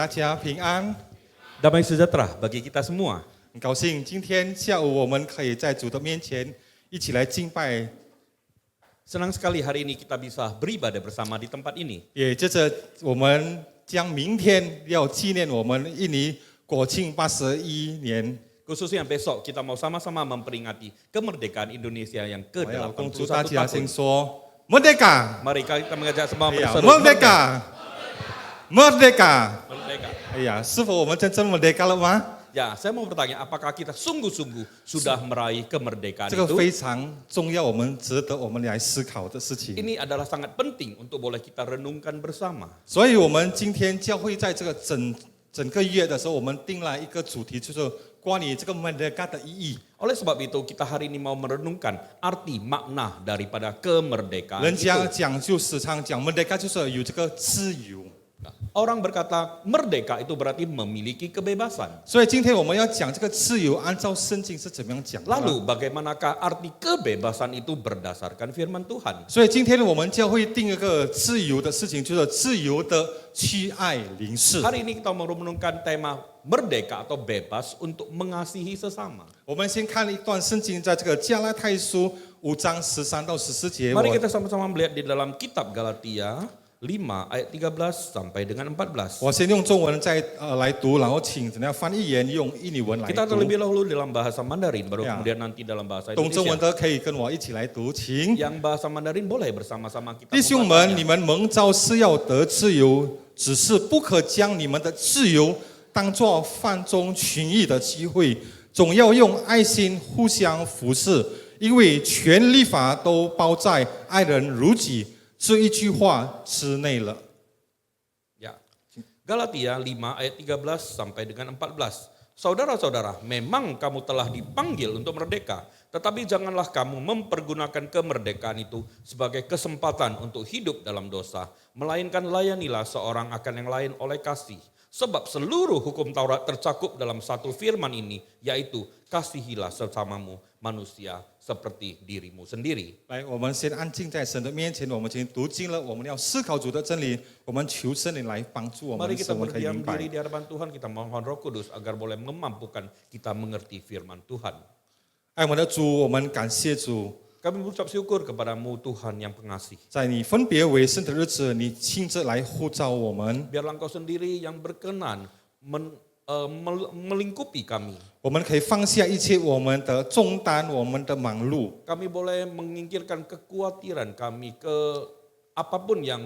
大家平安。 Damai sejahtera bagi kita semua. 很高兴今天下午我们可以在主的面前一起来敬拜， Senang sekali hari ini kita bisa beribadah bersama di tempat ini. 也接着我们将明天要纪念我们印尼国庆81年。 Khususnya besok kita mau sama-sama memperingati kemerdekaan Indonesia yang 我要恭祝 ke-81 大家 tahun. 先说 Merdeka， Mari kita mengajak semua 哎呀 berseru Merdeka，Merdeka。 Merdeka. 哎呀，是否我们真正 Merdeka 了吗？ Ya, saya mau bertanya, apakah kita sungguh-sungguh sudah meraih kemerdekaan 这个 itu? 非常重要，我们值得我们来思考的事情。 Ini adalah sangat penting untuk boleh kita renungkan bersama. 所以，我们今天教会在这个整个月的时候，我们定了一个主题，就是关于这个 Merdeka 的意义。 Oleh sebab itu kita hari ini mau merenungkan arti makna daripada kemerdekaan 人 itu. 家讲就时常讲 Merdeka 就是有这个自由。 Orang berkata merdeka itu berarti memiliki kebebasan. 所以今天我们要讲这个自由，按照圣经是怎么样讲的呢？ Lalu bagaimanakah arti kebebasan itu berdasarkan firman Tuhan? 所以今天我们教会定一个自由的事情，就是自由的去爱邻舍。 Hari ini kita mau merenungkan tema merdeka atau bebas untuk mengasihi sesama. 我们先看一段圣经，在这个加拉太书5章13到14节。 Mari kita sama-sama melihat di dalam kitab Galatia 5 ayat 13 sampai dengan 14. 我先用中文来读，然后请怎样翻译员用印尼文来 Kita 读。 terlebih dahulu dalam bahasa Mandarin, baru Ya. kemudian nanti dalam bahasa 懂中文 Indonesia. 的可以跟我一起来读，请。 Yang bahasa Mandarin boleh bersama-sama kita 弟兄们， membacanya. 你们蒙召是要得自由，只是不可将你们的自由当作放纵情欲的机会，总要用爱心互相服侍，因为全律法都包在爱人如己这一句话之内了。 Ya. Galatia 5 ayat 13 sampai dengan 14. Saudara-saudara, memang kamu telah dipanggil untuk merdeka, tetapi janganlah kamu mempergunakan kemerdekaan itu sebagai kesempatan untuk hidup dalam dosa, melainkan layanilah seorang akan yang lain oleh kasih. Sebab seluruh hukum Taurat tercakup dalam satu firman ini, yaitu kasihilah sesamamu manusia seperti dirimu sendiri. 来，我们先安静在神的面前，我们已经读经了，我们要思考主的真理，我们求圣灵来帮助我 Mari 们， kita 使我们可以 berdiam 明白 diri。di hadapan Tuhan, kita mohon Roh Kudus agar boleh memampukan kita mengerti firman Tuhan. 爱我们的主，我们感谢主， Kami mengucap syukur kepadamu Tuhan yang pengasih. 在你分别为圣的日子，你亲自来呼召我们。 Biarlah Engkau sendiri yang berkenan melingkupi kami. 我们可以放下一切我们的重担，我们的忙碌， Kami boleh menyingkirkan kekhawatiran kami ke apapun yang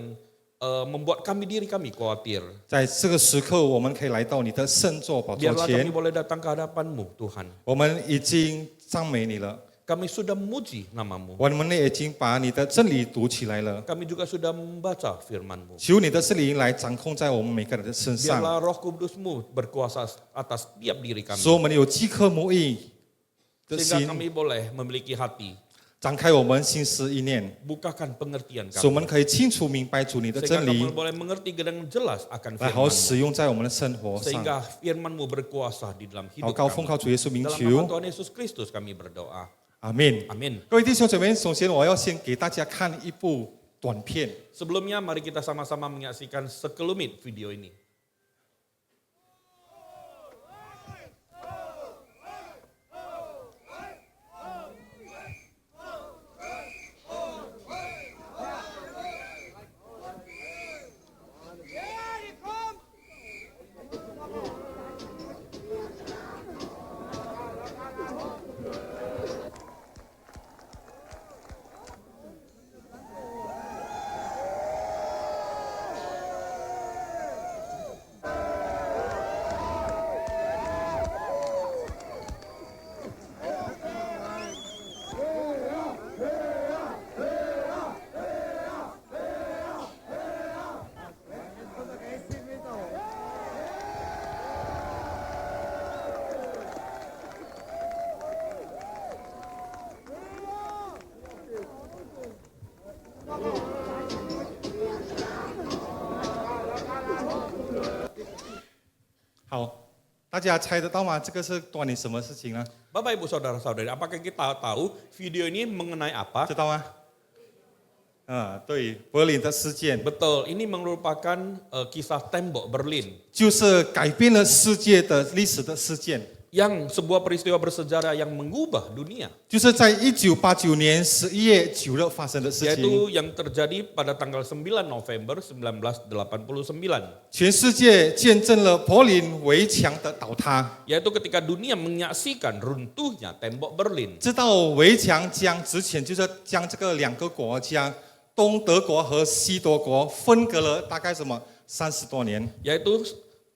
membuat diri kami khawatir. 在这个时刻，我们可以来到你的圣座宝座 Biarlah kami 前， boleh datang ke hadapan-Mu Tuhan. 我们已经赞美你了， Kami sudah memuji nama-Mu. 我们也已经把你的真理读起来了。 Kami juga sudah membaca firman-Mu. 求你的圣灵来掌控在我们每个人的身上， Biarlah Roh Kudus-Mu berkuasa atas setiap diri kami. 使我们有饥渴慕义的 Sehingga 心， kami boleh memiliki hati. 展开我们心思意念， Bukakan pengertian 使我 kami. 们可以清楚明白主你的 Sehingga 真理 kami，boleh mengerti dengan jelas akan 来好 firman-Mu. 使用在我们的生活上。 Sehingga firman-Mu berkuasa di dalam 祷 hidup 告奉 kami. 靠主耶稣名 Dalam nama 求， Tuhan Yesus Kristus kami berdoa. 阿门。 Amin. 各位弟兄姊妹，首先我要先给大家看一部短片。 Sebelumnya mari kita sama-sama menyaksikan sekelumit video ini.好，大家猜得到吗？这个是关于什么事情呢？ Bapak Ibu Saudara-saudari, apakah kita tahu video ini mengenai apa? 知道吗？对，柏林的事件 Betul, ini merupakan kisah tembok Berlin 就是改变了世界的历史的事件， yang sebuah peristiwa bersejarah yang mengubah dunia, 就是在1989年11月9日发生的事情。 yaitu yang terjadi pada tanggal 9 November 1989, 全世界见证了柏林围墙的倒塌， yaitu ketika dunia menyaksikan runtuhnya tembok Berlin. 知道围墙将之前就是将这个两个国家东德国和西德国分隔了大概30多年， Yaitu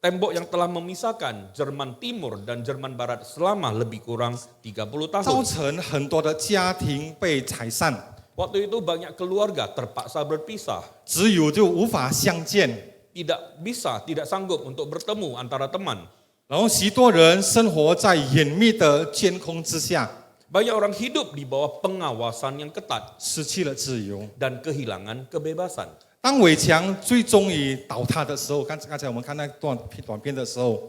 tembok yang telah memisahkan Jerman Timur dan Jerman Barat selama lebih kurang 30 tahun. 造成很多的家庭被拆散， Waktu itu banyak keluarga terpaksa berpisah, 只有就无法相见， tidak sanggup untuk bertemu antara teman. 然后许多人生活在严密的监控之下， Banyak orang hidup di bawah pengawasan yang ketat 失去了自由。 dan kehilangan kebebasan. 当围墙最终于倒塌的时候，刚才我们看那短片的时候，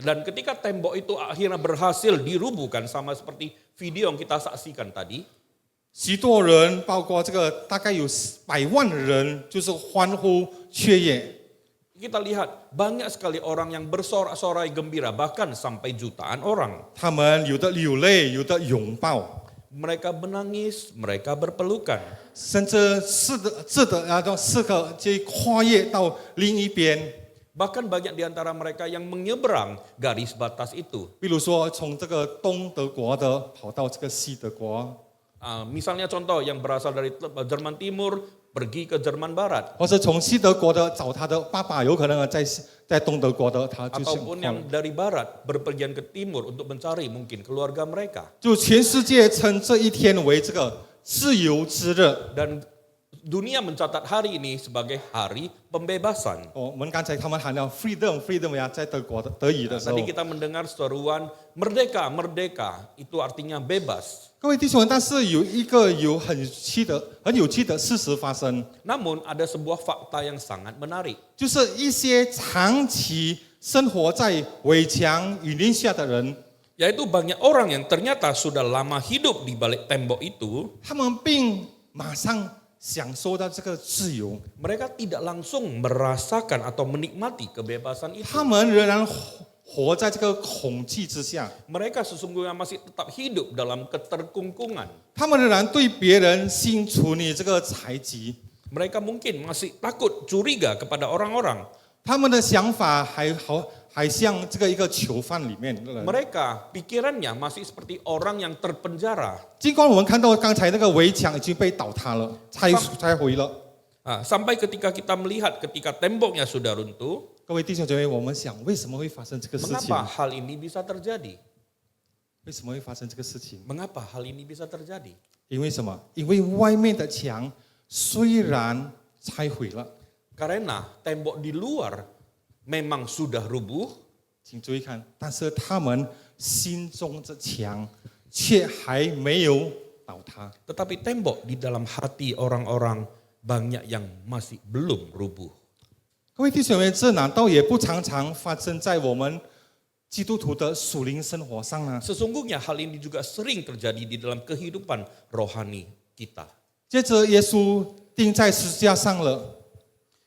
Dan ketika tembok itu akhirnya berhasil dirubuhkan sama seperti video yang kita saksikan tadi, 许多人，包括这个大概有100万人，就是欢呼雀跃。 kita lihat banyak sekali orang yang bersorak-sorai gembira, bahkan sampai jutaan orang. 他们有的流泪，有的拥抱， Mereka menangis, mereka berpelukan. 甚至适可去跨越到另一边。 Bahkan banyak di antara mereka yang menyeberang garis batas itu. 比如说，从这个东德国的跑到这个西德国， Misalnya contoh yang berasal dari Jerman Timur pergi ke Jerman Barat. 或是从西德国的找他的爸爸，有可能在东德国的，他就 Ataupun yang dari Barat berpergian ke Timur untuk mencari mungkin keluarga mereka. 就全世界称这一天为这个自由之日。 Dan dunia mencatat hari ini sebagai hari pembebasan. 我们刚才他们喊了 freedom 呀，在德语的时候 Tadi，kita mendengar seruan merdeka, merdeka, itu artinya bebas. 各位弟兄，但是有一个很有趣的事实发生， Namun ada sebuah fakta yang sangat menarik. 就是一些长期生活在围墙雨林下的人， Yaitu banyak orang yang ternyata sudah lama hidup di balik tembok itu, 他们并马上享受到这个自由， mereka tidak langsung merasakan atau menikmati kebebasan itu. 他们仍然活在这个恐惧之下， Mereka sesungguhnya masih tetap hidup dalam keterkungkungan. 他们仍然对别人心存你这个猜忌， Mereka mungkin masih takut, curiga kepada orang-orang. 他们的想法还像这个一个囚犯里面的人。 Mereka pikirannya masih seperti orang yang terpenjara. 尽管我们看到刚才那个围墙已经被倒塌了，拆毁了。 Sampai ketika kita melihat ketika temboknya sudah runtuh, 各位弟兄姐妹，我们想为什么会发生这个事情？ mengapa hal ini bisa terjadi? 为什么会发生这个事情？ Mengapa hal ini bisa terjadi? 因为什么？因为外面的墙虽然拆毁了， Karena tembok di luar memang sudah rubuh, 请注意看，但是他们心中的墙却还没有倒塌。 tetapi tembok di dalam hati orang-orang banyak yang masih belum rubuh. 各位弟兄姐妹，这难道也不常常发生在我们基督徒的属灵生活上呢？ Sesungguhnya hal ini juga sering terjadi di dalam kehidupan rohani kita. 接着，耶稣钉在十字架上了，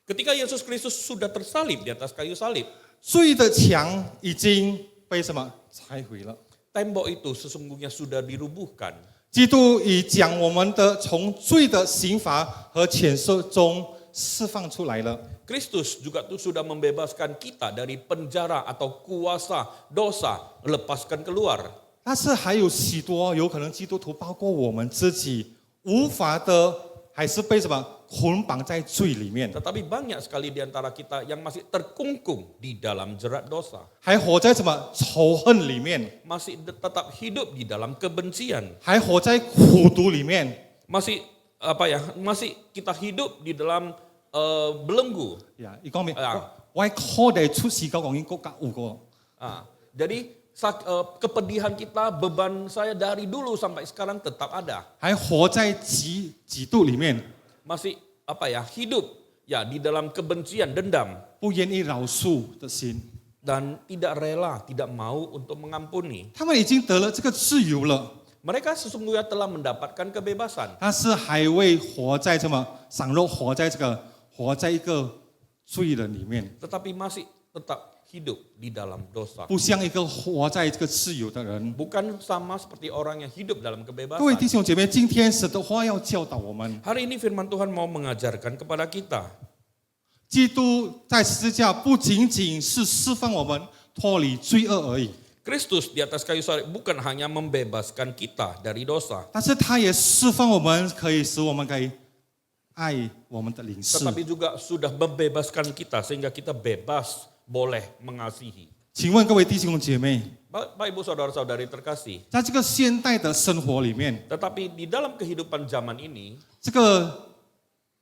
Ketika Yesus Kristus sudah tersalib di atas kayu salib, 罪的墙已经被什么拆毁了？ tembok itu sesungguhnya sudah dirubuhkan. 基督已将我们的从罪的刑罚和谴责中释放出来了。 Kristus juga tuh sudah membebaskan kita dari penjara atau kuasa dosa, lepaskan keluar. 但是还有许多有可能基督徒，包括我们自己，无法的还是被什么捆绑在罪里面， Tetapi banyak sekali di antara kita yang masih terkungkung di dalam jerat dosa. 还活在什么仇恨里面， Masih tetap hidup di dalam kebencian. 还活在苦毒里面。 Masih masih kita hidup di dalam belenggu. 呀，一方面，啊我靠的出事高讲应国家有个， Jadi kepedihan kita, beban saya dari dulu sampai sekarang tetap ada. 还活在嫉妒里面， Masih hidup di dalam kebencian, dendam. 不愿意饶恕的心。 Dan tidak rela, tidak mau untuk mengampuni. 他们已经得了这个自由了， Mereka sesungguhnya telah mendapatkan kebebasan. 但是还未活在这么享受活在一个罪的里面， Tetapi masih tetap hidup di dalam dosa. 不像一个活在这个自由的人。 Bukan sama seperti orang yang hidup dalam 各位弟 kebebasan. 兄姐妹，今天神的话要教导我们， Hari ini firman Tuhan mau mengajarkan kepada kita. 基督在十字架不仅仅是释放我们脱离罪恶而已， Kristus di atas kayu salib bukan hanya membebaskan kita dari dosa, 但是他也释放我们，可以使我们可以爱我们的灵士。 tetapi juga sudah membebaskan kita sehingga kita bebas boleh mengasihi. 请问各位弟兄姐妹， Bapak Ibu saudara-saudari terkasih, 在这个现代的生活里面， tetapi di dalam kehidupan zaman ini, 这个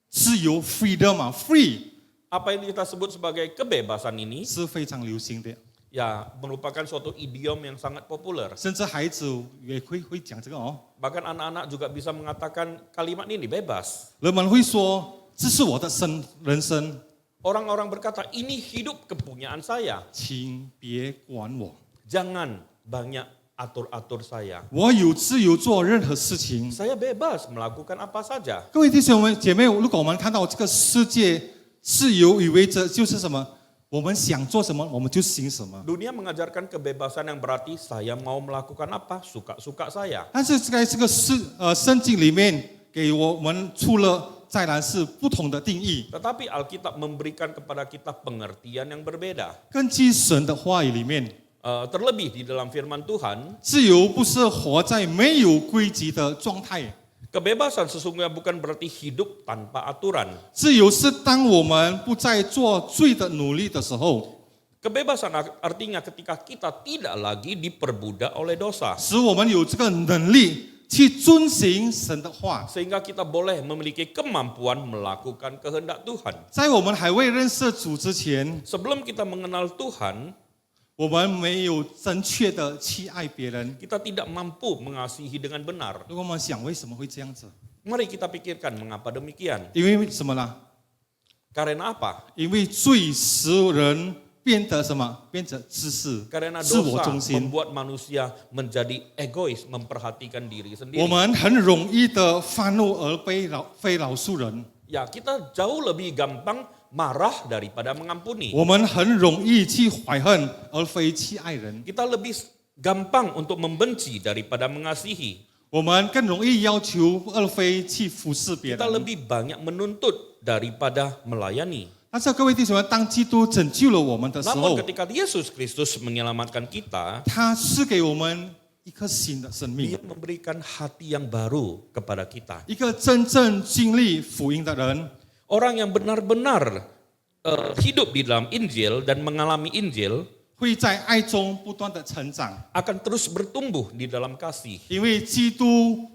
自由 freedom 啊 free apa yang kita sebut sebagai kebebasan ini 是非常流行的， ya merupakan suatu idiom yang sangat populer. 甚至孩子也会讲这个哦。 Bahkan anak-anak juga bisa mengatakan kalimat ini bebas. 人们会说这是我的人生， Orang-orang berkata ini hidup kepunyaan saya. 请别管我， Jangan banyak atur-atur saya. 我有自由做任何事情。 Saya bebas melakukan apa saja. 各位弟兄姐妹，如果我们看到这个世界自由意味着就是什么？我们想做什么，我们就行什么。 Dunia mengajarkan kebebasan yang berarti saya mau melakukan apa, suka-suka saya. 但是在这个圣经里面，给我们出了再来是不同的定义。 Tetapi Alkitab memberikan kepada kita pengertian yang berbeda. 根据神的话语里面， Terlebih di dalam firman Tuhan, 自由不是活在没有规矩的状态， kebebasan sesungguhnya bukan berarti hidup tanpa aturan. 自由是当我们不再做罪的努力的时候， Kebebasan artinya ketika kita tidak lagi diperbudak oleh dosa. 使我们有这个能力去遵行神的话。 Sehingga kita boleh memiliki kemampuan melakukan kehendak Tuhan. 在我们还未认识主之前， Sebelum kita mengenal Tuhan, 我们没有正确的去爱别人。 kita tidak mampu mengasihi dengan benar. 如果我们想为什么会这样子？ Mari kita pikirkan mengapa demikian. 因为什么呢？ Karena apa? 因为罪使人变得什么？变得自私、 Karena 自我 dosa 中心。 membuat manusia menjadi egois, memperhatikan diri 我 sendiri. 们很容易的发怒而非饶恕人， Ya, kita jauh lebih gampang marah daripada mengampuni. 我们很容易去怀恨而非去爱人， Kita lebih gampang untuk membenci daripada mengasihi. 我们更容易要求而非去服侍别 Kita 人。 lebih banyak menuntut daripada melayani. 但是各位弟兄们，当基督拯救了我们的时 Namun 候， ketika Yesus Kristus menyelamatkan kita, 他赐给我们一颗新的生命 Dia，memberikan hati yang baru kepada kita. 一个真正经历福音的人。 Orang yang benar-benar hidup di dalam Injil dan mengalami Injil 会在爱中不断的成长， akan terus bertumbuh di dalam kasih. 因为基督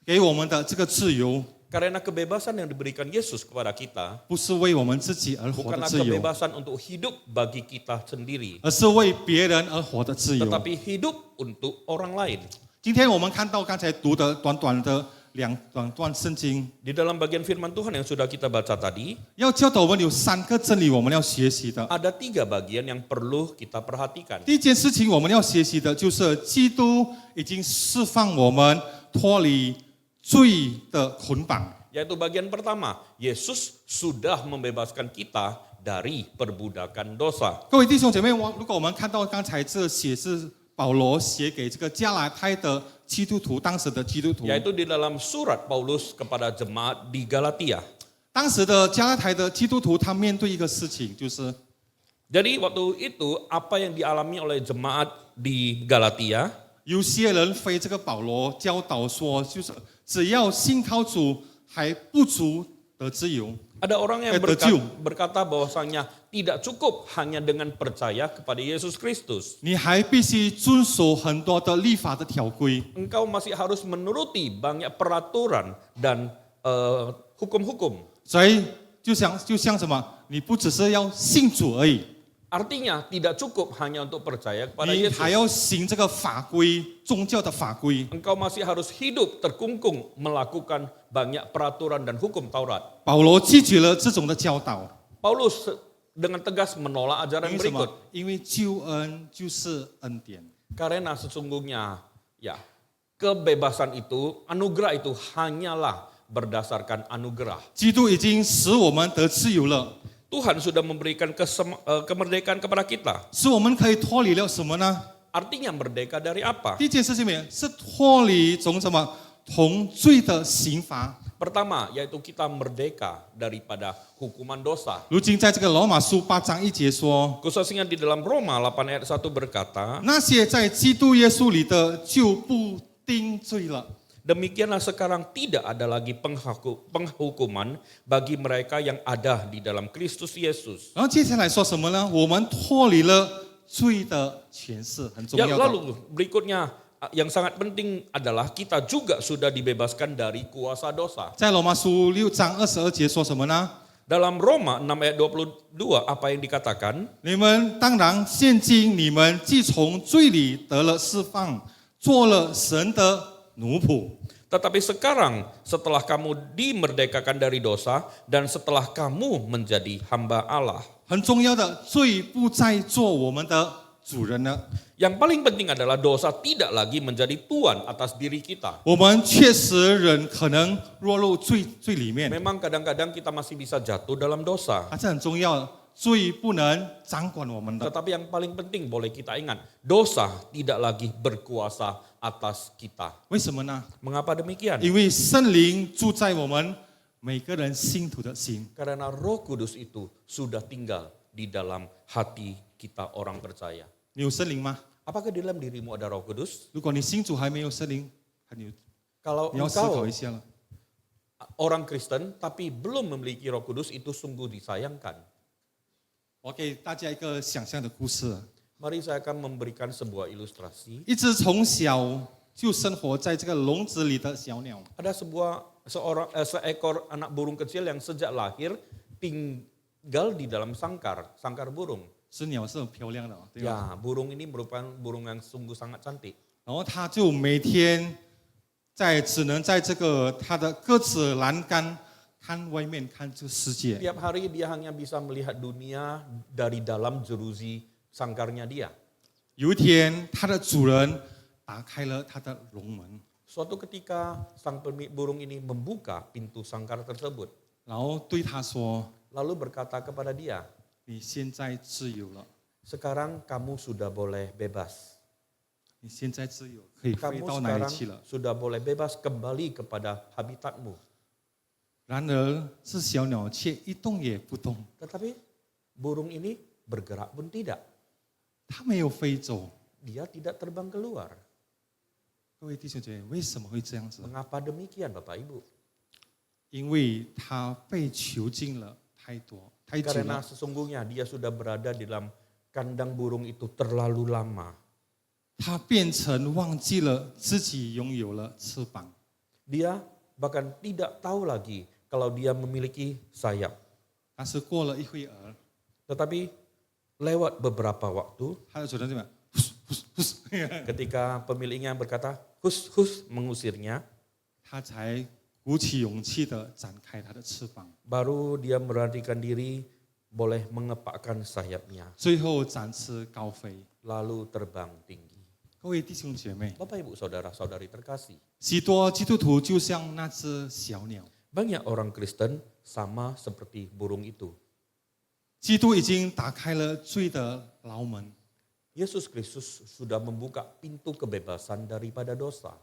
给我们的这个自由， Karena kebebasan yang diberikan Yesus kepada kita 不是为我们自己而活的 bukanlah 自由， kebebasan untuk hidup bagi kita sendiri, 而是为别人而活的自由。 tetapi hidup untuk orang lain. 今天我们看到刚才读的短短的两段圣经， Di dalam bagian firman Tuhan yang sudah kita baca tadi, 要教导我们有3个真理我们要学习的。 ada 3 bagian yang perlu kita perhatikan. 第一件事情我们要学习的就是基督已经释放我们脱离罪的捆绑。 Yaitu bagian pertama, Yesus sudah membebaskan kita dari perbudakan dosa. 各位弟兄姐妹，如果我们看到刚才这写是保罗写给这个加拉太的基督徒，当时的基督徒， Yaitu di dalam surat Paulus kepada jemaat di Galatia. 当时的加拉太的基督徒，他面对一个事情，就是 Jadi waktu itu apa yang dialami oleh jemaat di Galatia, 有些人非这个保罗教导说，就是只要信靠主还不足得自由。 ada orang yang Tercium. berkata bahwasanya tidak cukup hanya dengan percaya kepada Yesus Kristus. 你还必须遵守很多的立法的条规， Engkau masih harus menuruti banyak peraturan dan hukum-hukum. 所以就像什么，你不只是要信主而已， Artinya tidak cukup hanya untuk percaya kepada 你还 Yesus. 要行这个法规，宗教的法规。 Engkau masih harus hidup terkungkung melakukan banyak peraturan dan hukum Taurat. 保罗拒绝了这种的教导， Paulus dengan tegas menolak 因 ajaran 为什么 berikut.？因为救恩就是恩典。 Karena sesungguhnya ya kebebasan itu, anugerah itu hanyalah berdasarkan anugerah. 基督已经使我们得自由了， Tuhan sudah memberikan kemerdekaan kepada kita. 使我们可以脱离了什么呢？ Artinya merdeka dari apa? 第一件事情是脱离从什么同罪的刑罚。 Pertama, yaitu kita merdeka daripada hukuman dosa. 如今在这个罗马书8章1节说， Khususnya di dalam Roma 8 ayat 1 berkata, 那些在基督耶稣里的就不定罪了。 demikianlah sekarang tidak ada lagi penghukuman bagi mereka yang ada di dalam Kristus Yesus. 然后接下来说什么呢？我们脱离了罪的权势，很重 Ya, 要的。 lalu berikutnya yang sangat penting adalah kita juga sudah dibebaskan dari kuasa dosa. 在罗马书6章22节说什么呢？ Dalam Roma 6 ayat 22 apa yang dikatakan? 你们当然现今你们既从罪里得了释放，做了神的奴仆。 Tetapi sekarang setelah kamu dimerdekakan dari dosa dan setelah kamu menjadi hamba Allah. 很重要的，罪不再做我们的主人了。 Yang paling penting adalah dosa tidak lagi menjadi tuan atas diri kita. 我们确实人可能落入罪里面， Memang kadang-kadang kita masih bisa jatuh dalam dosa. 但是很重要，罪不能掌管我们的。 Tetapi yang paling penting boleh kita ingat, dosa tidak lagi berkuasa atas kita. 为什么呢？ Mengapa demikian? 因为圣灵住在我们每个人信徒的心。 Karena Roh Kudus itu sudah tinggal di dalam hati kita orang percaya. 你有圣灵吗？ Apakah di dalam dirimu ada Roh Kudus? 如果你信主还没有圣灵，你 Kalau 要思考 engkau 一下了。 orang Kristen tapi belum memiliki Roh Kudus, itu sungguh disayangkan. 我给大家一个想象的故事。 Mari saya akan memberikan sebuah ilustrasi. 一只从小就生活在这个笼子里的小鸟， Ada seekor anak burung kecil yang sejak lahir tinggal di dalam sangkar burung. 是鸟是很漂亮的，对吧？ Ya, burung ini merupakan burung yang sungguh sangat cantik. 然后它就每天只能在这个它的鸽子栏杆看外面看这个世界。 Tiap hari dia hanya bisa melihat dunia dari dalam jeruji sangkarnya dia. 有一天，它的主人打开了它的笼门， Suatu ketika sang pemilik burung ini membuka pintu sangkar tersebut, 然后对它说 lalu berkata kepada dia, 你现在自由了， sekarang kamu sudah boleh bebas. 你现在自由，可以飞 Kamu 到哪里 sekarang 去了？ sudah boleh bebas kembali kepada habitatmu. 然而，这小鸟却一动也不动， Tetapi burung ini bergerak pun tidak. 它没有飞走。 Dia tidak terbang keluar. 各位弟兄姐妹，为什么会这样子？ Mengapa demikian Bapak Ibu? 因为它被囚禁了太久 Karena 了。 sesungguhnya dia sudah berada di dalam kandang burung itu terlalu lama. 它变成忘记了自己拥有了翅膀。 Dia bahkan tidak tahu lagi kalau dia memiliki sayap. 但是过了一会儿， Tetapi lewat beberapa waktu 它的主人怎么样？ ketika pemiliknya berkata hus hus mengusirnya, 它才鼓起勇气的展开它的翅膀， baru dia memberanikan diri boleh mengepakkan sayapnya 最后展翅高飞。 lalu terbang tinggi. 各位弟兄姐妹， Bapak Ibu saudara-saudari terkasih, 许多基督徒就像那只小鸟， banyak orang Kristen sama seperti burung itu. 基督已经打开了罪的牢门， Yesus Kristus sudah membuka pintu kebebasan daripada dosa.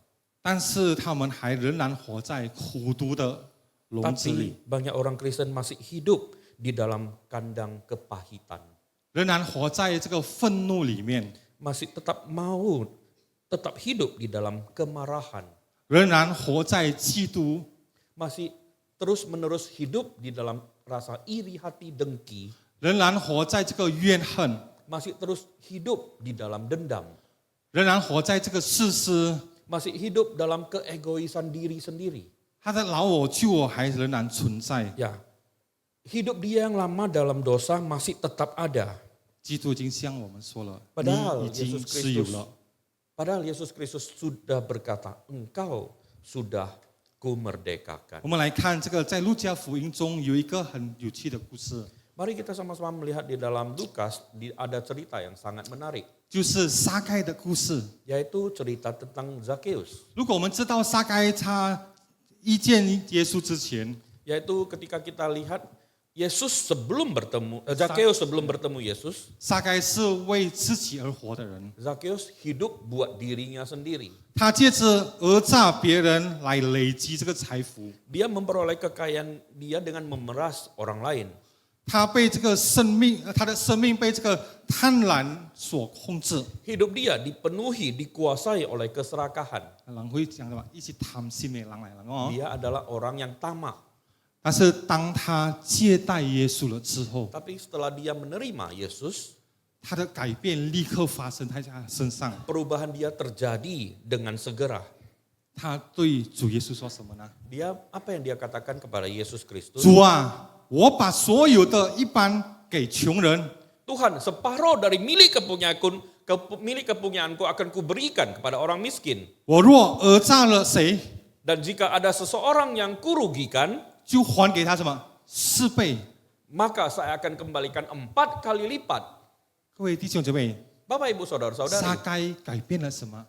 但是他们还仍然活在苦毒的笼子 Tapi 里， banyak orang Kristen masih hidup di dalam kandang kepahitan. 仍然活在这个愤怒里面， Masih tetap hidup di dalam kemarahan. 仍然活在嫉妒， Masih terus-menerus hidup di dalam rasa iri hati dengki. 仍然活在这个怨恨， Masih terus hidup di dalam dendam. 仍然活在这个自私。 Masih hidup dalam keegoisan diri sendiri. 他的老我旧我还仍然存在。 Ya, hidup dia yang lama dalam dosa masih tetap ada. 基督已经向我们说了， Padahal 你已经 Yesus 自由 Kristus 了。 Padahal Yesus Kristus sudah berkata, engkau sudah kumerdekakan. 我们来看这个，在路加福音中有一个很有趣的故事。Mari kita sama-sama melihat di dalam Lukas ada cerita yang sangat menarik. 就是撒该的故事。 Yaitu cerita tentang Zakheus. 如果我们知道撒该他遇见耶稣之前， Yaitu ketika kita lihat Zakheus sebelum bertemu Yesus, 撒该是为自己而活的人， Zakheus hidup buat dirinya sendiri. 他借着讹诈别人来累积这个财福， Dia memperoleh kekayaan dia dengan memeras orang lain. 他被这个生命，他的生命被这个贪婪所控制。 Hidup dia dipenuhi, dikuasai oleh keserakahan. 人会讲什么？一起贪心的人来了哦。 Dia adalah orang yang tamak. 但是当他接待耶稣了之后， Tapi setelah dia menerima Yesus, 他的改变立刻发生在他身上。 perubahan dia terjadi dengan segera. 他对主耶稣说什么呢？ Apa yang dia katakan kepada Yesus Kristus? 主啊，我把所有的一半给穷人。 Tuhan, separuh dari milik kepunyaanku akan kuberikan kepada orang miskin. 我若讹诈了谁， Dan jika ada seseorang yang kurugikan, 就还给他什么4倍。 maka saya akan kembalikan 4 kali lipat. 各位弟兄姐妹， Bapak Ibu 撒 Saudara-saudari, 该改变了什么？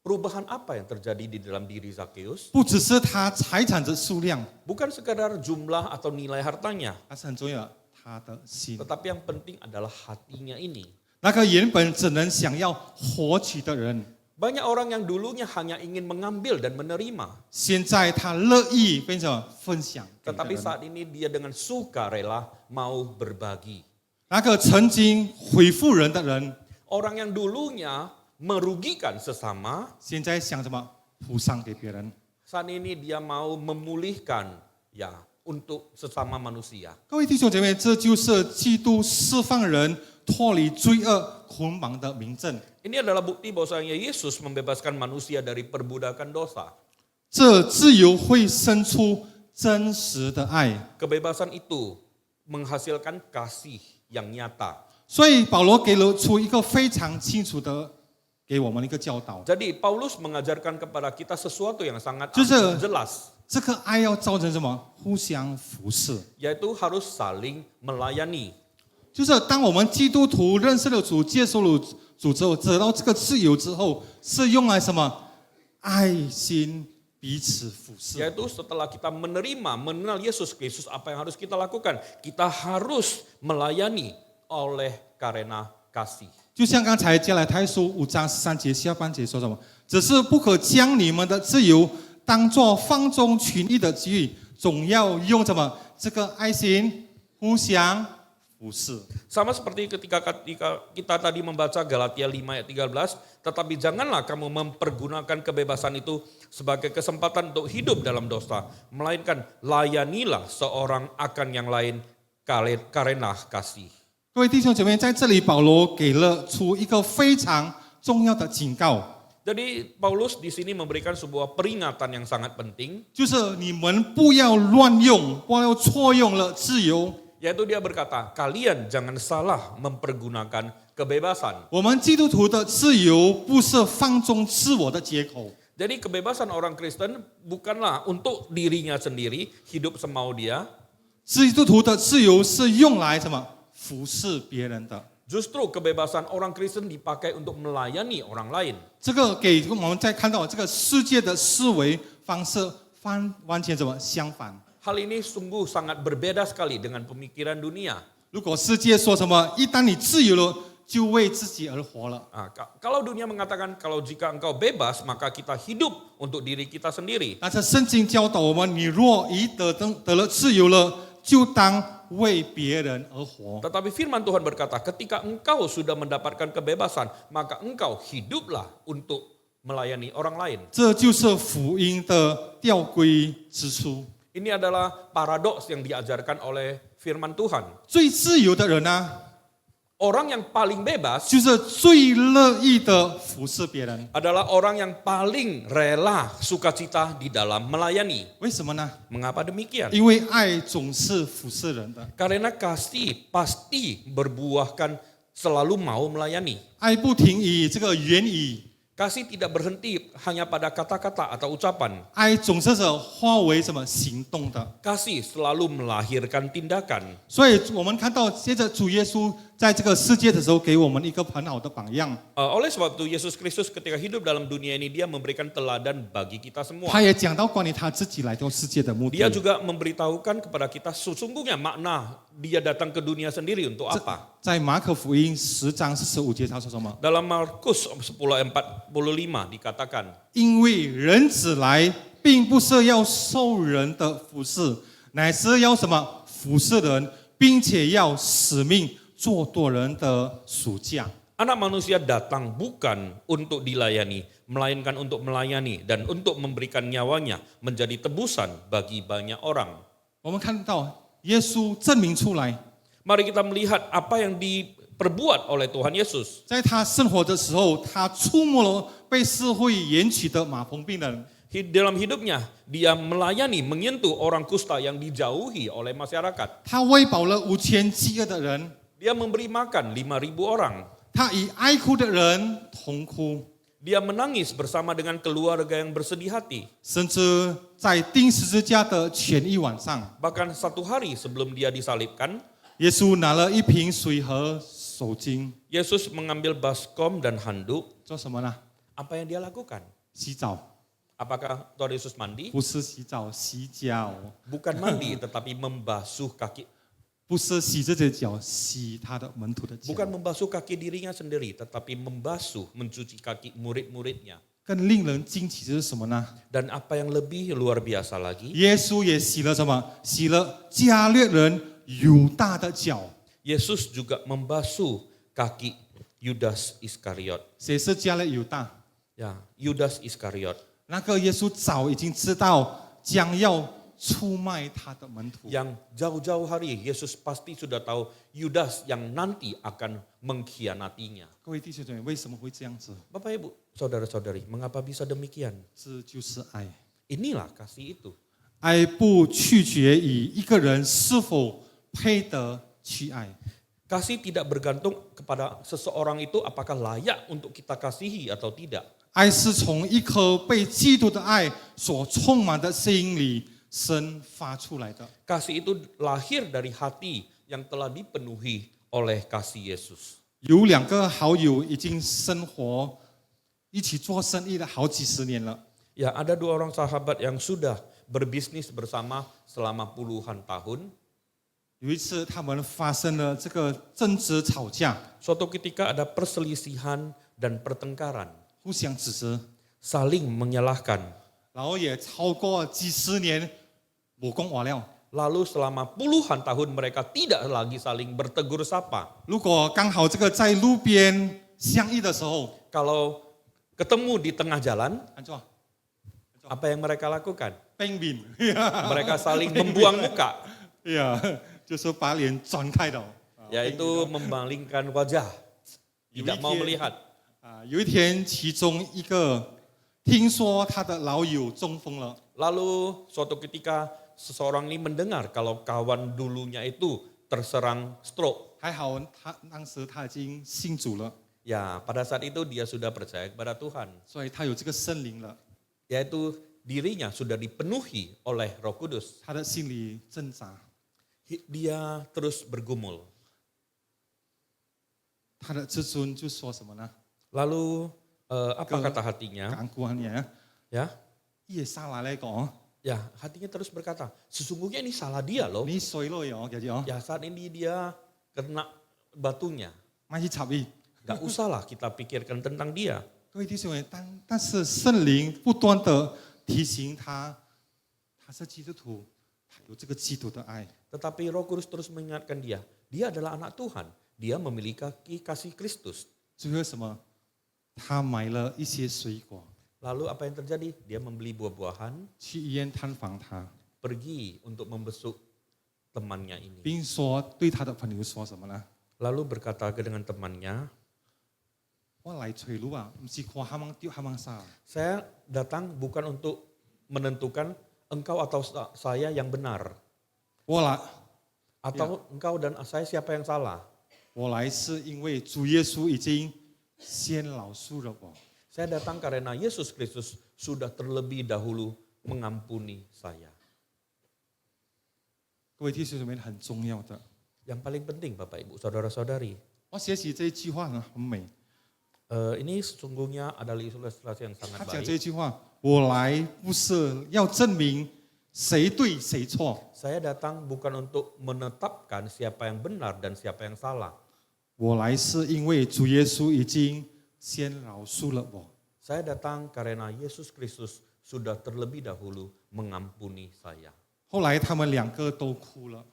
perubahan apa yang terjadi di dalam diri Zakheus? 不只是他财产的数量， Bukan sekadar jumlah atau nilai hartanya, 而是很重要，他的心。 tetapi yang penting adalah hatinya ini. 那个原本只能想要获取的人， Banyak orang yang dulunya hanya ingin mengambil dan menerima, 现在他乐意变成分享给的 tetapi 人。 saat ini dia dengan sukarela mau berbagi. 那个曾经回复人的人， Orang yang dulunya merugikan sesama, 现在想什么补偿给别人。 saat ini dia mau memulihkan untuk sesama manusia. 各位弟兄姐妹，这就是基督释放人脱离罪恶捆绑的明证。 Ini adalah bukti bahwasanya Yesus membebaskan manusia dari perbudakan dosa. 这自由会生出真实的爱。 Kebebasan itu menghasilkan kasih yang nyata. 所以保罗给了出一个非常清楚的给我们一个教导， Jadi Paulus mengajarkan kepada kita sesuatu yang sangat 就是 jelas, 这个爱要造成什么？互相服侍。 yaitu harus saling melayani. 就是当我们基督徒认识了主、接受了主之后，得到这个自由之后，是用来什么？爱心彼此服侍。 Yaitu setelah kita mengenal Yesus Kristus, apa yang harus kita lakukan? Kita harus melayani oleh karena kasih. 就像刚才加拉太书5章13节下半节说什么？只是不可将你们的自由当作放纵群义的机遇，总要用什么？这个爱心互相服侍。 Sama seperti ketika kita tadi membaca Galatia 5 ayat 13, tetapi janganlah kamu mempergunakan kebebasan itu sebagai kesempatan untuk hidup dalam dosa, melainkan layanilah seorang akan yang lain karena kasih. 各位弟兄姐妹，在这里保罗给了出一个非常重要的警告， Jadi Paulus di sini memberikan sebuah peringatan yang sangat penting, 就是你们不要乱用，不要错用了自由。 yaitu dia berkata, kalian jangan salah mempergunakan kebebasan. 我们基督徒的自由不是放纵自我的借口， Jadi kebebasan orang Kristen bukanlah untuk dirinya sendiri, hidup semau dia. 基督徒的自由是用来什么？服侍别人的。 Justru kebebasan orang Kristen dipakai untuk melayani orang lain. 这个给我们在看到这个世界的思维方式完全什么相反。 Hal ini sungguh sangat berbeda sekali dengan pemikiran dunia. 如果世界说什么，一旦你自由了，就为自己而活了。 Kalau dunia mengatakan kalau jika engkau bebas maka kita hidup untuk diri kita sendiri. 但是圣经教导我们，你若已得了自由了，就当为别人而活。 Tetapi firman Tuhan berkata, ketika engkau sudah mendapatkan kebebasan, maka engkau hiduplah untuk melayani orang lain. 这就是福音的吊诡之处。 Ini adalah paradoks yang diajarkan oleh firman Tuhan. 最自由的人呢， Orang yang paling bebas 就是最乐意的服侍别人。 adalah orang yang paling rela sukacita di dalam melayani. 为什么呢？ Mengapa demikian? 因为爱总是服侍人的， Karena kasih pasti berbuahkan selalu mau melayani. 爱不停以这个言语 Kasih tidak berhenti hanya pada kata-kata atau ucapan. 爱总是化为什么行动的。 Kasih selalu melahirkan tindakan. 所以我们看到，接着主耶稣在这个世界的时候，给我们一个很好的榜样。 Oleh sebab itu Yesus Kristus ketika hidup dalam dunia ini dia memberikan teladan bagi kita semua. 他也讲到关于他自己来到世界的目的 Dia。juga memberitahukan kepada kita sesungguhnya makna dia datang ke dunia sendiri untuk apa. 在马可福音10章45节，他说什么？ Dalam Markus 10:45 dikatakan, 因为人子来，并不是要受人的服侍，乃是要什么服侍人，并且要使命做多人的属下。 Anak manusia datang bukan untuk dilayani, melainkan untuk melayani dan untuk memberikan nyawanya menjadi tebusan bagi banyak orang. 我们看到耶稣证明出来， Mari kita melihat apa yang diperbuat oleh Tuhan Yesus. 在他生活的时候，他触摸了被社会延取的马蜂病人。 Dalam hidupnya, dia melayani, menyentuh orang kusta yang dijauhi oleh masyarakat. 他喂饱了5000饥饿的人， Dia memberi makan 5.000 orang. 他与哀哭的人同哭， Dia menangis bersama dengan keluarga yang bersedih hati. 甚至在钉十字架的前一晚上， Bahkan 1 hari sebelum dia disalibkan, 耶稣拿了一瓶水和手巾， Yesus mengambil baskom dan handuk. 做什么呢？ Apa yang dia lakukan? 洗澡， Apakah Tuhan Yesus mandi? 不是洗澡，洗脚， Bukan mandi, tetapi membasuh kaki. 不是洗自己的脚，洗他的门徒的脚。 Bukan membasuh kaki dirinya sendiri, tetapi membasuh, mencuci kaki murid-muridnya. 更令人惊奇的是什么呢？ Dan apa yang lebih luar biasa lagi, 耶稣也洗了什么？洗了加略人犹大的脚。 Yesus juga membasuh kaki Yudas Iskariot. 谁是加略犹大？ Ya, Yudas Iskariot 那个耶稣早已经知道将要出卖他的门徒。 yang jauh-jauh hari Yesus pasti sudah tahu Yudas yang nanti akan mengkhianatinya. 各位弟兄姊妹，为什么会这样子？ Bapak Ibu, saudara-saudari, mengapa bisa demikian? 这就是爱。 Inilah kasih itu. 爱不取决于一个人是否配得去爱， Kasih tidak bergantung kepada seseorang itu apakah layak untuk kita kasihi atau tidak. 爱是从一颗被基督的爱所充满的心里生发出来的。 Kasih itu lahir dari hati yang telah dipenuhi oleh kasih Yesus. 有2个好友已经生活一起做生意了好几十年了。 Ya, ada 2 orang sahabat yang sudah berbisnis bersama selama puluhan tahun. 有一次，他们发生了这个争执吵架， Suatu ketika ada perselisihan dan pertengkaran, 互相指责， saling menyalahkan. 然后也超过几十年无讲话了。 Lalu selama puluhan tahun mereka tidak lagi saling bertegur sapa. 如果刚好这个在路边相遇的时候， Kalau ketemu di tengah jalan, 安怎？ apa yang mereka lakukan? 冰面， Mereka saling membuang muka, 呀，就是把脸转开的。 yaitu memalingkan wajah, tidak mau melihat. 有一天，其中一个听说他的老友中风了， Lalu suatu ketika seseorang ini mendengar kalau kawan dulunya itu terserang stroke. 还好当时他已经信主了， Ya, pada saat itu dia sudah percaya kepada Tuhan, 所以他有这个圣灵了， yaitu dirinya sudah dipenuhi oleh Roh Kudus. 他的心里挣扎， Dia terus bergumul. 他的自尊就说什么呢？ Lalu apa kata hatinya? 感官呀， Ya, 也杀来那个， ya hatinya terus berkata, sesungguhnya ini salah dia loh. 你衰了哟，姐姐哦， Ya saat ini dia kena batunya. 买去插伊。 Gak usahlah kita pikirkan tentang dia. 各位弟兄们，但是圣灵不断的提醒他，他是基督徒，他有这个基督的爱。 Tetapi Roh Kudus terus mengingatkan dia adalah anak Tuhan. Dia memiliki kasih Kristus. 最后什么？他买了一些水果， Lalu apa yang terjadi? Dia membeli buah-buahan, 去医院探访他， pergi untuk membesuk temannya ini. 并说对他的朋友说什么呢？ Lalu berkata dengan temannya, 我来找路啊，不是看他们丢他们啥。 saya datang bukan untuk menentukan engkau atau saya yang benar. 我来， Atau engkau dan saya siapa yang salah. 我来是因为主耶稣已经先饶恕了我。Saya datang karena Yesus Kristus sudah terlebih dahulu mengampuni saya. 各位弟兄姊妹很重要的。 Yang paling penting Bapak Ibu, Saudara-saudari. 我学习这一句话呢很美， Ini sesungguhnya adalah ilustrasi yang 他 sangat 讲 baik. 这一句话：我来不是要证明谁对谁错， Saya datang bukan untuk menetapkan siapa yang benar dan siapa yang salah. 我来是因为主耶稣已经先饶恕了我。 Saya datang karena Yesus Kristus sudah terlebih dahulu mengampuni saya. 后来他们两个都哭了。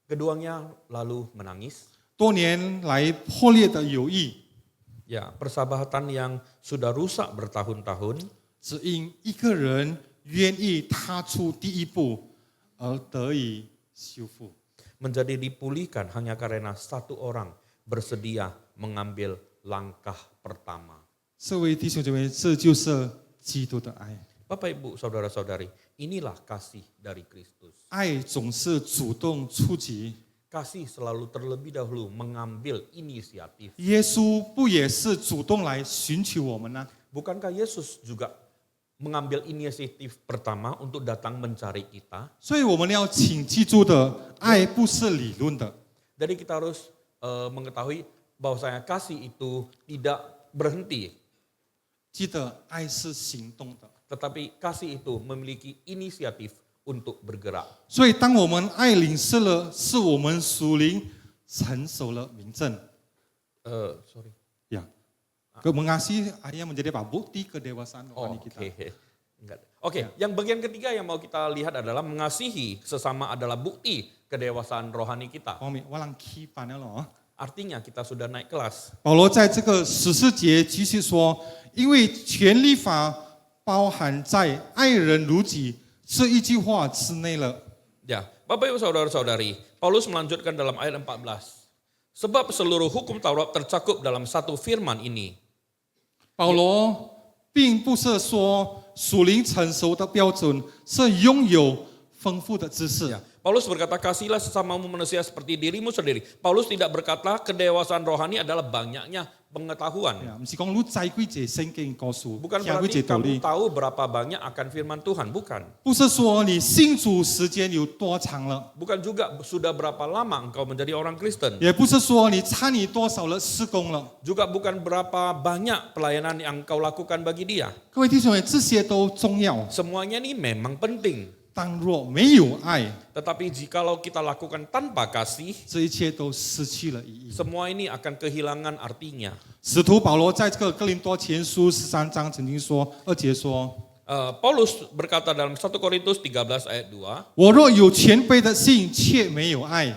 Keduanya lalu menangis. 多年来破裂的友谊， Ya, persahabatan yang sudah rusak bertahun-tahun 只因一个人愿意踏出第一步而得以修复。 menjadi dipulihkan hanya karena satu orang bersedia mengambil langkah pertama. 各位弟兄姐妹，这就是基督的爱。 Bapak Ibu, Saudara-saudari, inilah kasih dari Kristus. 爱总是主动出击。 Kasih selalu terlebih dahulu mengambil inisiatif. 耶稣不也是主动来寻求我们呢？ Bukankah Yesus juga mengambil inisiatif pertama untuk datang mencari kita? 所以我们要请记住的，爱不是理论的， Jadi kita harus mengetahui bahwasanya kasih itu tidak berhenti, 记得爱是行动的。 tetapi kasih itu memiliki inisiatif untuk bergerak. 所以当我们爱领受了，是我们属灵成熟了明证 Sorry. 呀。Mengasihi hanya menjadi bukti kedewasaan Oh, rohani kita. Oke, Enggak. Oke, yang bagian ketiga yang mau kita lihat adalah mengasihi sesama adalah bukti kedewasaan rohani kita. 我让起板了咯。 Artinya kita sudah naik kelas. 保罗在这个14节继续说，因为全律法包含在爱人如己这一句话之内了。 Ya, Bapak Ibu Saudara-saudari, Paulus melanjutkan dalam ayat 14. Sebab seluruh hukum Taurat tercakup dalam satu firman ini. 保罗并不是说属灵成熟的标准是拥有丰富的知识。 Ya, Paulus berkata, kasihlah sesamamu manusia seperti dirimu sendiri. Paulus tidak berkata kedewasaan rohani adalah banyaknya pengetahuan. 不是讲你知几节圣经故事， Bukan 听几节 berarti 道理 kamu，tahu berapa banyak akan firman Tuhan, bukan. 不是说你信主时间有多长了， Bukan juga sudah berapa lama engkau menjadi orang Kristen. 也不是说你参与多少的事工了。 Juga bukan berapa banyak pelayanan yang engkau lakukan bagi dia. 各位弟兄们，这些都重要。 Semuanya ini memang penting. 当若没有爱， Tetapi jikalau kita lakukan tanpa kasih, 这一切都失去了意义。 semua ini akan kehilangan artinya. 使徒保罗在这个哥林多前书13章曾经说，2节说： Paulus berkata dalam 1 Korintus 13 ayat 2, 我若有全备的信，却没有爱，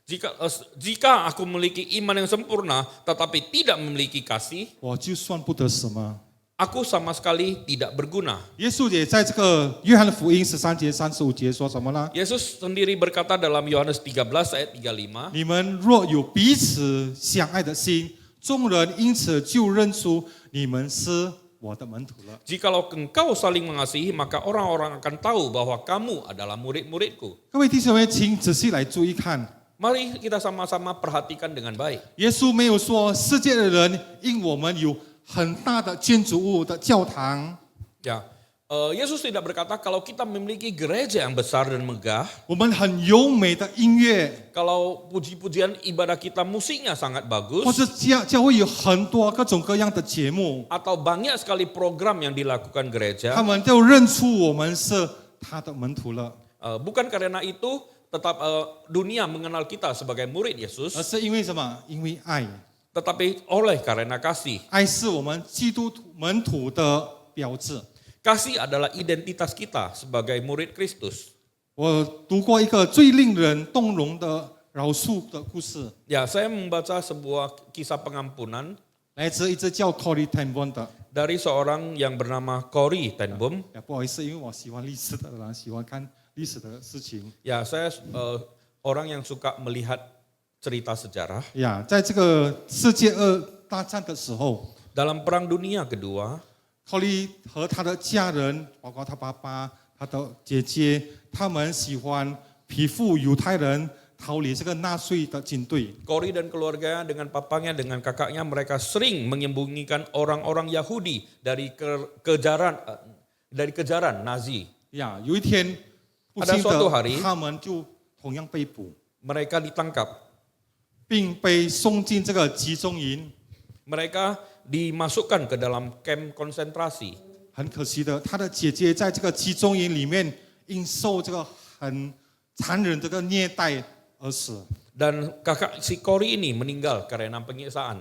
jika aku memiliki iman yang sempurna tetapi tidak memiliki kasih, 我就算不得什么。 aku sama sekali tidak berguna. 耶稣也在这个约翰福音13节35节说什么呢？ Yesus sendiri berkata dalam Yohanes 13 ayat 35, 你们若有彼此相爱的心，众人因此就认出你们是我的门徒了。 jikalau engkau saling mengasihi, maka orang-orang akan tahu bahwa kamu adalah murid-muridku. 各位弟兄们，请仔细来注意看， Mari kita sama-sama perhatikan dengan baik. 耶稣没有说世界的人因我们有很大的建筑物的教堂， Ya, Yesus tidak berkata kalau kita memiliki gereja yang besar dan megah, 我们很优美的音乐， kalau puji-pujian ibadah kita musiknya sangat 或 bagus, 是教会有很多各种各样的节目， atau banyak sekali program yang dilakukan 他 gereja, 们就认出我们是他的门徒了， bukan karena itu tetap dunia mengenal kita sebagai murid Yesus, 而是因为什么？因为爱， tetapi oleh karena kasih. 爱是我们基督徒门徒的标志。 Kasih adalah identitas kita sebagai murid Kristus. 我读过一个最令人动容的饶恕的故事， Ya, saya membaca sebuah kisah pengampunan 来自一只叫 Corrie ten Boom 的。 dari seorang yang bernama Corrie ten Boom. 不好意思，因为我喜欢历史的人，喜欢看历史的事情。 Ya, saya orang yang suka melihat cerita sejarah. 在这个世界2大战的时候， Dalam Perang Dunia Kedua, Corrie 和他的家人，包括他爸爸、他的姐姐，他们喜欢皮肤犹太人，逃离这个纳粹的军队。 Kori dan keluarganya dengan papanya, dengan kakaknya, mereka sering menyembunyikan orang-orang Yahudi dari kejaran Nazi. 呀，有一天，不 Ada 幸 suatu 的 hari 他们就同样被捕， Mereka ditangkap. 并被送进这个集中营。 Mereka dimasukkan ke dalam kamp konsentrasi. 很可惜的，他的姐姐在这个集中营里面因受这个很残忍这个虐待而死。 Dan kakak si Kori ini meninggal karena penyiksaan.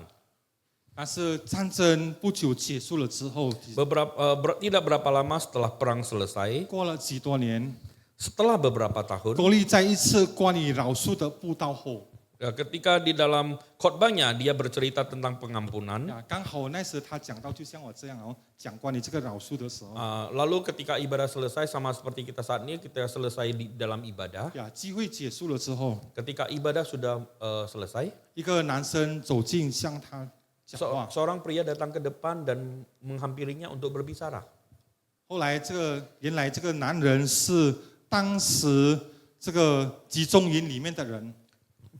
但是战争不久结束了之后， Tidak berapa lama setelah perang selesai, 过了几多年， setelah beberapa tahun, 高丽在一次关于饶恕的布道后， ketika di dalam khotbahnya dia bercerita tentang pengampunan. 呀，刚好那时他讲到，就像我这样讲关于这个饶恕的时候， Lalu ketika ibadah selesai, sama seperti kita saat ini, kita selesai di dalam ibadah. 呀，聚会结束了之后， Ketika ibadah sudah selesai, 一个男生走近向他讲话。 seorang pria datang ke depan dan menghampirinya untuk berbicara. 后来原来这个男人是当时这个集中营里面的人。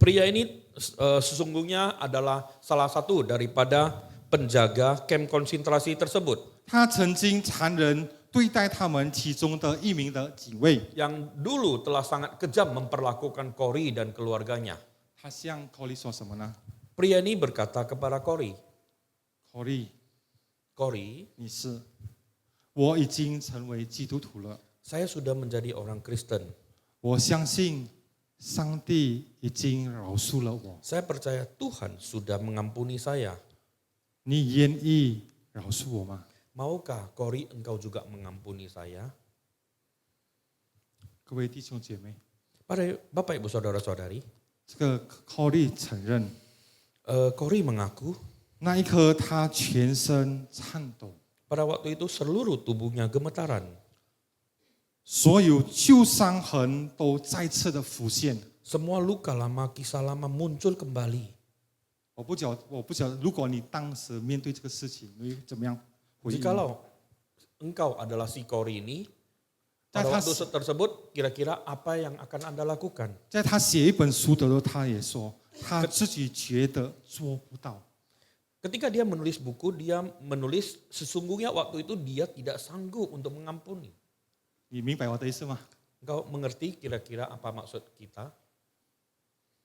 Pria ini sesungguhnya adalah salah satu daripada penjaga kamp konsentrasi tersebut. 他曾经残忍对待他们其中的一名的警卫。 Yang dulu telah sangat kejam memperlakukan Kori dan keluarganya. 他向 Kori 说什么呢 Pria ini berkata kepada Kori, ？Kori， 你是，我已经成为基督徒了， saya sudah menjadi orang Kristen. 我相信上帝已经饶恕了我。 Saya percaya Tuhan sudah mengampuni saya. 你愿意饶恕我吗？ Maukah Kori engkau juga mengampuni saya? 各位弟兄姐妹， Para Bapak Ibu Saudara-saudari, 这个 Kori 承认， Kori mengaku 那一刻他全身颤抖。 pada waktu itu seluruh tubuhnya gemetaran. 所有旧伤痕都再次的浮现。 Semua luka lama, kisah lama muncul kembali. 我不晓得，如果你当时面对这个事情，你会怎么样回应？ Jikalau engkau adalah si Kori ini, pada waktu tersebut kira-kira apa yang akan Anda lakukan? 在他写一本书的时候，他也说他自己觉得做不到。 Ketika dia menulis buku, dia menulis sesungguhnya waktu itu dia tidak sanggup untuk mengampuni. 你明白我的意思吗？ Engkau mengerti kira-kira apa maksud kita?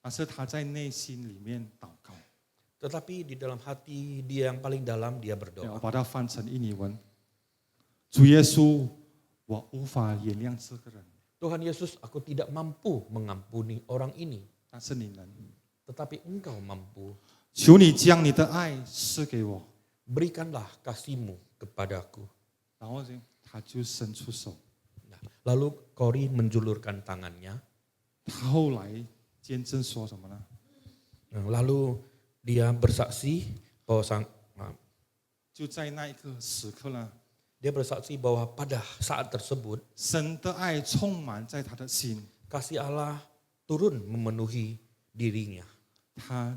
但是他在内心里面祷告。 Tetapi di dalam hati dia yang paling dalam dia 我 berdoa. 把它翻成印尼文。主耶稣，我无法原谅这个人， Tuhan Yesus, aku tidak mampu mengampuni orang ini. 但是你能。 Tetapi engkau mampu. 求你将你的爱赐给我。 Berikanlah kasih-Mu kepadaku. 然后呢，他就伸出手。 Nah, lalu Kori menjulurkan tangannya. 他后来见证说什么呢？ Nah, lalu dia bersaksi bahwa maaf, 就在那一个时刻呢， dia bersaksi bahwa pada saat tersebut 神的爱充满在他的心， kasih Allah turun memenuhi dirinya. 他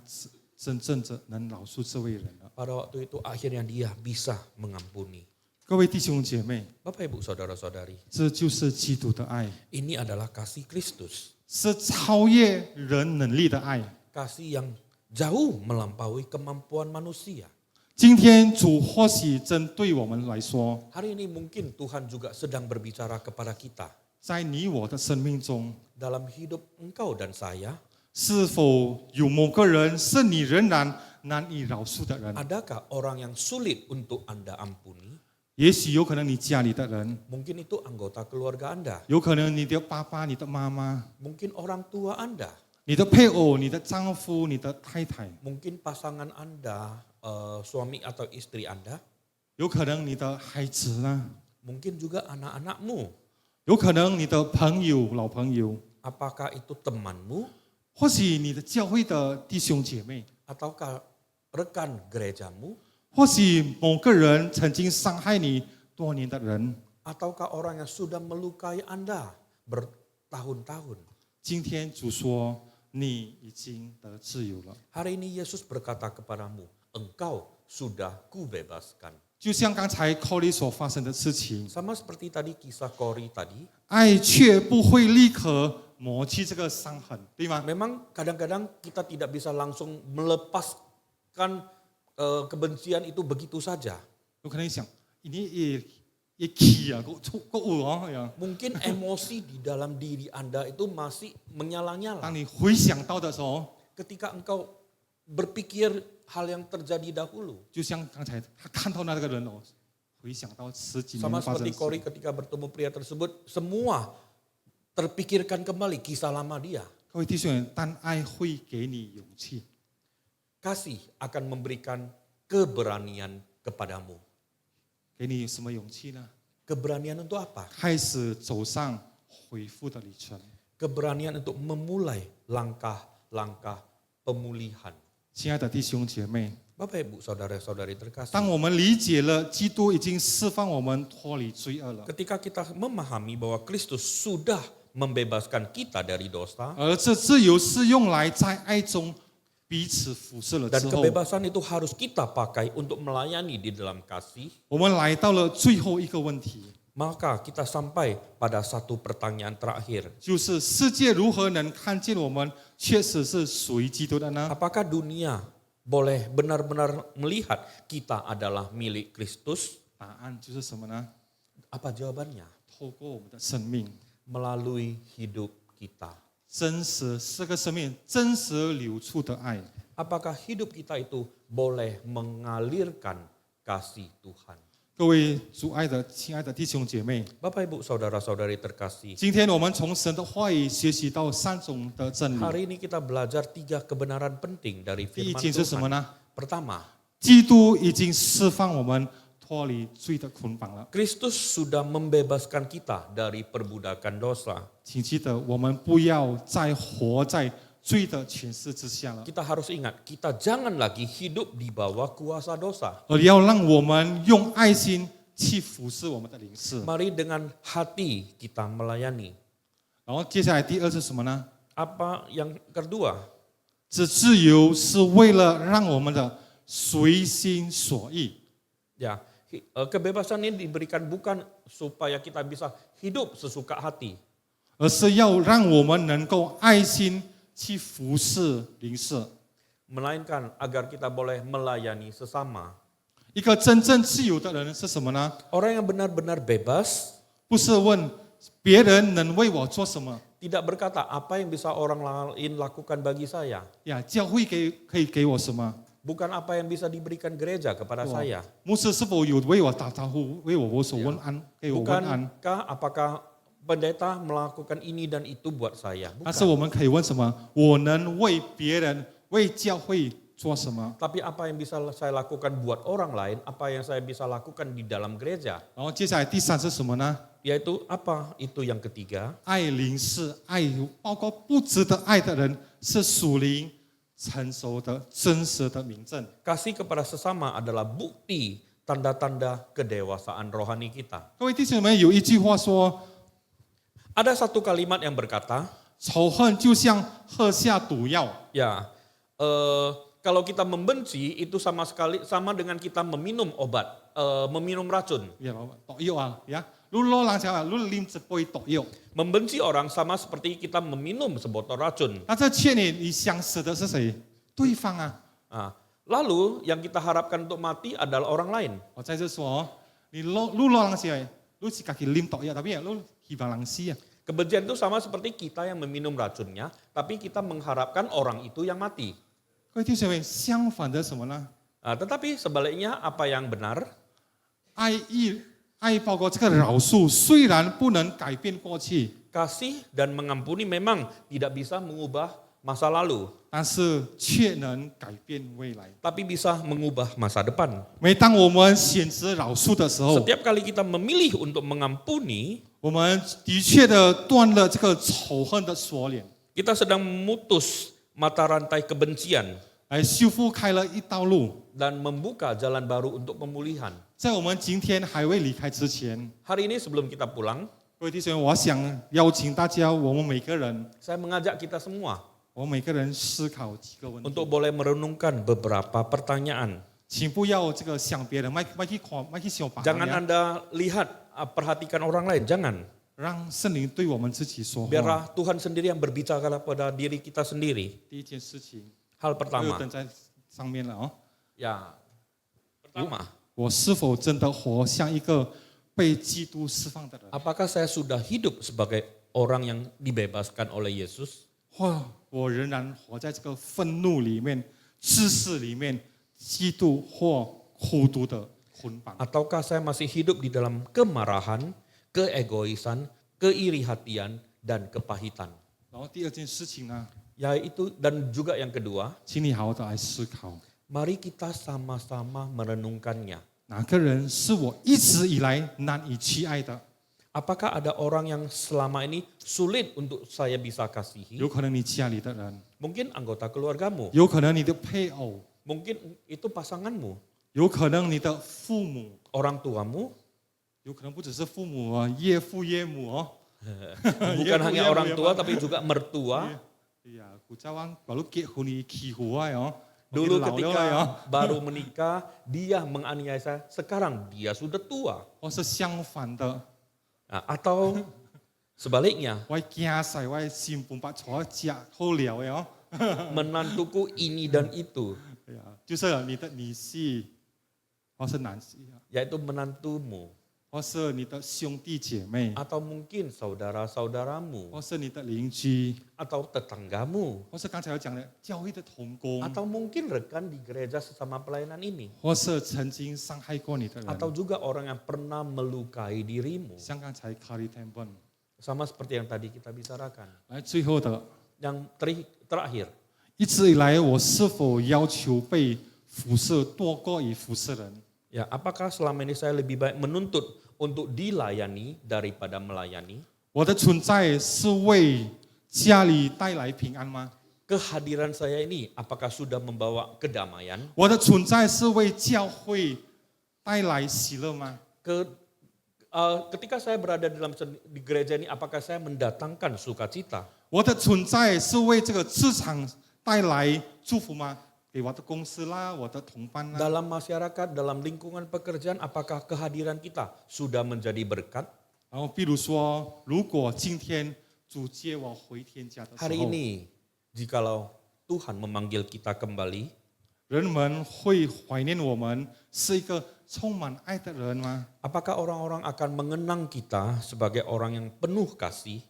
真正的能饶恕这位人了。 Pada waktu itu akhirnya dia bisa mengampuni. 各位弟兄姐妹， Bapak Ibu Saudara-saudari, 这就是基督的爱， ini adalah kasih Kristus. 是超越人能力的爱。 Kasih yang jauh melampaui kemampuan manusia. 今天主或许针对我们来说， Hari ini mungkin Tuhan juga sedang berbicara kepada kita. 在你我的生命中， Dalam hidup engkau dan saya, 是否有某个人是你仍然难以饶恕的人？ adakah orang yang sulit untuk Anda ampuni? 也许有可能你家里的人， Mungkin itu anggota keluarga Anda. 有可能你的爸爸、你的妈妈、 Mungkin orang tua Anda. 你的配偶、你的丈夫、你的太太， Mungkin pasangan Anda, suami atau istri Anda. 有可能你的孩子呢， Mungkin juga anak-anakmu. 有可能你的朋友、老朋友， Apakah itu temanmu 或许你的教会的弟兄姐妹， ataukah rekan gerejamu? 或许某个人曾经伤害你多年的人， Ataukah orang yang sudah melukai Anda bertahun-tahun? 今天主说你已经得自由了。 Hari ini Yesus berkata kepadamu, engkau sudah kubebaskan. 就像刚才 Corey 所发生的事情， Sama seperti tadi kisah Kori tadi, 爱却不会立刻抹去这个伤痕，对吗？ memang kadang-kadang kita tidak bisa langsung melepaskan kebencian itu begitu saja. 有可能想，ini 也气啊，够恶呀。 Mungkin emosi di dalam diri Anda itu masih menyala-nyala. 当你回想到的时候， Ketika engkau berpikir hal yang terjadi dahulu. 就像刚才他看到那个人哦，回想到10几年 Sama 发生 seperti 的 Kori 事， ketika bertemu pria tersebut, semua terpikirkan kembali kisah lama dia. 各位弟兄们，但爱会给你勇气， Kasih akan memberikan keberanian kepadamu. 给你什么勇气呢？ Keberanian untuk apa? 开始走上恢复的旅程。 Keberanian untuk memulai langkah-langkah pemulihan. 亲爱的弟兄姐妹， Bapak Ibu Saudara-saudari terkasih. 当我们理解了基督已经释放我们脱离罪恶了， Ketika kita memahami bahwa Kristus sudah membebaskan kita dari dosa, 而这自由是用来在爱中彼此服侍了 dan 之后， kebebasan itu harus kita pakai untuk melayani di dalam kasih, 我们来到了最后一个问题， maka kita sampai pada satu pertanyaan terakhir. 就是世界如何能看见我们确实是属于基督的呢？ Apakah dunia boleh benar-benar melihat kita adalah milik Kristus? 答案就是什么呢？ Apa jawabannya? 透过我们的生命， Melalui hidup kita. 真实这个生命真实流出的爱。 Apakah hidup kita itu boleh mengalirkan kasih Tuhan? 各位主爱的亲爱的弟兄姐妹， Bapak Ibu Saudara-saudari terkasih, 今天我们从神的话语学习到3种的真理。 hari ini kita belajar 3 kebenaran penting dari 第一 firman 件是什么 Tuhan. 呢？ Pertama, 基督已经释放我们脱离罪的捆绑了。 Kristus sudah membebaskan kita dari perbudakan dosa. 请记得，我们不要再活在罪的权势之下了， Kita harus ingat, kita jangan lagi hidup di bawah kuasa dosa. 而要让我们用爱心去服侍我们的灵视。 Mari dengan hati kita melayani. 然后接下来第二是什么呢？ Apa yang kedua? 这自由是为了让我们的随心所欲， Ya, kebebasan ini diberikan bukan supaya kita bisa hidup sesuka hati, 而是要让我们能够爱心去服侍灵视。 melainkan agar kita boleh melayani sesama. 一个真正自由的人是什么呢？ Orang yang benar-benar bebas 不是问别人能为我做什么 tidak berkata apa yang bisa orang lain lakukan bagi saya, 呀，教会可以给我什么？ bukan apa yang bisa diberikan gereja kepada saya, 牧师是否有为我打招呼，为我握手问安，给我问安？ bukankah apakah pendeta melakukan ini dan itu buat saya, 但是 bukan. 我们可以问什么？我能为别人、为教会做什么？ Tapi apa yang bisa saya lakukan buat orang lain, apa yang saya bisa lakukan di dalam gereja, 然后接下来第3是什么呢？ yaitu apa? Itu yang ketiga. 爱灵是爱，包括不值得爱的人，是属灵成熟的真实的明证。 Kasih kepada sesama adalah bukti tanda-tanda kedewasaan rohani kita. 各位弟兄们，有一句话说， Ada satu kalimat yang berkata, 仇恨就像喝下毒药， ya, kalau kita membenci itu sama dengan kita meminum obat, meminum racun. 呀，毒药啊，呀，你攞人讲啊，你啉一杯毒药， Membenci orang sama seperti kita meminum sebotol racun. 那这劝你想死的是谁？对方啊。 Nah, lalu yang kita harapkan untuk mati adalah orang lain. 我在这说，你攞人谁？你是自己啉毒药，tapi你希望人死啊。 Kebencian itu sama seperti kita yang meminum racunnya, tapi kita mengharapkan orang itu yang mati. 各位弟兄们，相反的什么呢？ Nah, tetapi sebaliknya apa yang benar? 爱包括这个饶恕，虽然不能改变过去， Kasih dan mengampuni memang tidak bisa mengubah masa lalu, 但是却能改变未来。 tapi bisa mengubah masa depan. 每当我们选择饶恕的时候， Setiap kali kita memilih untuk mengampuni, 我们的确的断了这个仇恨的锁链， kita sedang memutus mata rantai kebencian 来修复开了一道路。 dan membuka jalan baru untuk pemulihan. 在我们今天还未离开之前， Hari ini sebelum kita pulang, 各位弟兄，我想邀请大家，我们每个人， saya mengajak kita semua 我们每个人思考几个问题。 untuk boleh merenungkan beberapa pertanyaan. 请不要这个想别人，麦去看，麦去想别人 Jangan 呀， Anda lihat, perhatikan orang lain, jangan. 让圣灵对我们自己说话。 Biarlah Tuhan sendiri yang berbicara kepada diri kita sendiri. 第一件事情， Hal 又 pertama, 登在上面了哦。 ya, pertama, 我是否真的活像一个被基督释放的人？ apakah saya sudah hidup sebagai orang yang dibebaskan oleh Yesus? 或我仍然活在这个愤怒里面、自私里面、嫉妒或孤独的捆绑？ Ataukah saya masih hidup di dalam kemarahan, keegoisan, keiri hatian, dan kepahitan? 然后第二件事情呢， Yaitu dan juga yang kedua, 请你好好的来思考， mari kita sama-sama merenungkannya. 哪个人是我一直以来难以去爱的？ Apakah ada orang yang selama ini sulit untuk saya bisa kasihi? 有可能你家里的人， Mungkin anggota keluargamu, 有可能你的配偶， mungkin itu pasanganmu, 有可能你的父母， orang tuamu, 有可能不只是父母啊，岳父岳母哦。 bukan hanya orang tua tapi juga mertua. Iya, kucawan kalau kehun kihu ay oh. Dulu Makin ketika law ya. baru menikah, dia menganiaya saya. Sekarang dia sudah tua. 或是相反的， Nah, atau sebaliknya, 我惊晒我心不把错假好了的哦。 menantuku ini dan itu, 对呀，就是你的女婿，或是男婿， yaitu menantumu, 或是你的兄弟姐妹， atau mungkin saudara-saudaramu, 或是你的邻居， atau tetanggamu, 或是刚才有讲的教会的同工， atau mungkin rekan di gereja sesama pelayanan ini, 或是曾经伤害过你的人， atau juga orang yang pernah melukai dirimu. 像刚才 Kari Temple， Sama seperti yang tadi kita bicarakan. 来最后的， Yang terakhir, 一直以来我是否要求被服侍多过于服侍人？ ya apakah selama ini saya lebih baik menuntut untuk dilayani daripada melayani? 我的存在是为家里带来平安吗？ Kehadiran saya ini apakah sudah membawa kedamaian? 我的存在是为教会带来喜乐吗？ Ketika saya berada di gereja ini, apakah saya mendatangkan sukacita? 我的存在是为这个职场带来祝福吗？给我的公司啦，我的同伴啦。 Dalam masyarakat, dalam lingkungan pekerjaan, apakah kehadiran kita sudah menjadi berkat? 然后，比如说，如果今天主接我回天家的时 Hari 候， ini, jikalau Tuhan memanggil kita kembali, 人们会怀念我们是一个充满爱的人吗？ apakah orang-orang akan mengenang kita sebagai orang yang penuh kasih?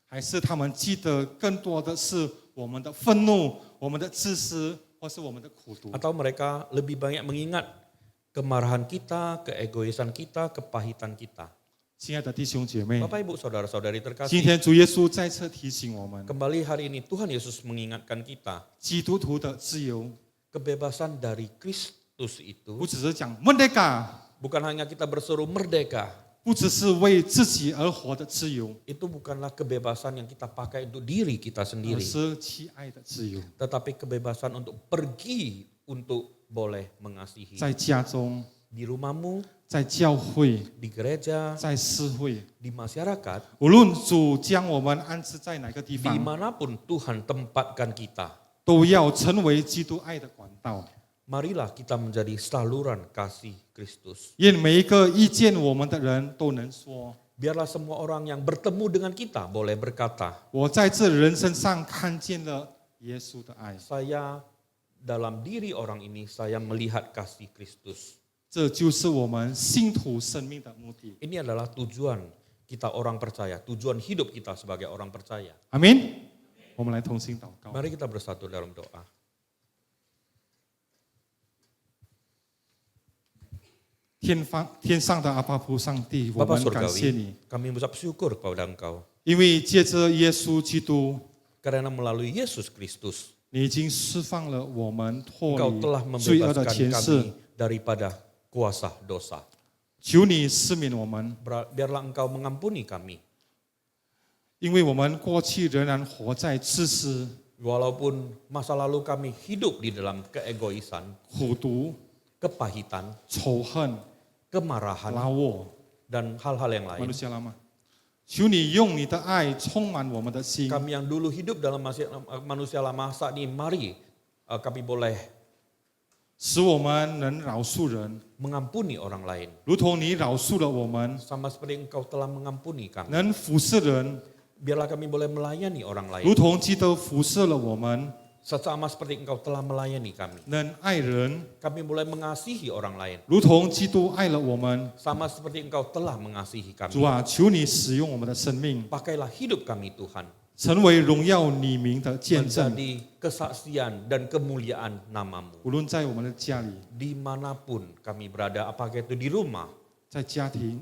还是他们记得更多的是我们的愤怒、我们的自私，或是我们的苦毒？ Atau mereka lebih banyak mengingat kemarahan kita, keegoisan kita, kepahitan kita? 亲爱的弟兄姐妹， Bapak Ibu Saudara-saudari 今 terkasih, 天主耶稣再次提醒我们， kembali hari ini Tuhan Yesus mengingatkan kita, 基督徒的自由 kebebasan dari Kristus itu 不只是讲 merdeka， bukan hanya kita berseru merdeka, 不只是为自己而活的自由， itu bukanlah kebebasan yang kita pakai untuk diri kita 而 sendiri, 是去爱的自由。 tetapi kebebasan untuk pergi untuk boleh mengasihi. 在家中， Di rumahmu, 在教会， di gereja, 在社会， di masyarakat, 无论主将我们安置在哪个地方， dimanapun Tuhan tempatkan kita, 都要成为基督爱的管道。 marilah kita menjadi saluran kasih Kristus. 愿每一个遇见我们的人都能说： Biarlah semua orang yang bertemu dengan kita boleh berkata, 我在这人身上看见了耶稣的爱。 saya dalam diri orang ini saya melihat kasih Kristus. 这就是我们信徒生命的目的。 Ini adalah tujuan kita orang percaya, tujuan hidup kita sebagai orang percaya. 阿门。我们来同心祷告。 Mari kita bersatu dalam doa. 天上的阿爸父上帝，我 Bapa 们感谢 Surgawi, 你， kami mengucap syukur kepada Engkau 因为借着耶稣基督， karena melalui Yesus Kristus 你已经释放了我们脱 Engkau telah 离罪恶的 membebaskan 权势 kami。daripada kuasa dosa. 求你赦免我们， Biarlah Engkau mengampuni kami. 因为我们过去仍然活在自私、 Walaupun masa lalu kami hidup di dalam keegoisan, 苦毒、 kepahitan, 仇恨、 kemarahan, 拉我， dan hal-hal yang 马 lain. 路西拉吗？求你用你的爱充满我们的心， Kami yang dulu hidup dalam manusia lama saat ini, mari kami boleh 使我们能饶恕人， mengampuni orang lain. 如同你饶恕了我们， Sama seperti Engkau telah mengampuni kami. 能服侍人， Biarlah kami boleh melayani orang 如 lain. 同基督服侍了我们， Sesama seperti Engkau telah melayani kami. 能爱人， Kami boleh mengasihi orang lain. 如同基督爱了我们。 Sama seperti Engkau telah mengasihi 主 kami. 啊，求你使用我们的生命， Pakailah hidup kami Tuhan. 成为荣耀你名的见证。 Menjadi kesaksian dan kemuliaan namamu. 无论在我们的家里， Dimanapun kami berada, apakah itu di rumah, 在家庭，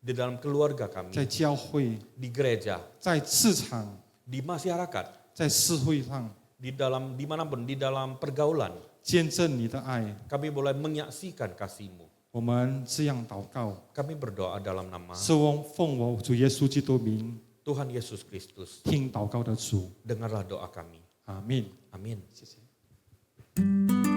di dalam keluarga 在 kami, 教会， di gereja, 在市场， di masyarakat, 在社会上， dimanapun, di dalam pergaulan, 见证你的爱。 kami boleh menyaksikan kasih-Mu. 我们这样祷告， Kami berdoa dalam nama 是奉我主耶稣基督名 Tuhan Yesus Kristus. 听祷告的主， Dengarlah doa kami. 阿门。 Amin. 谢谢。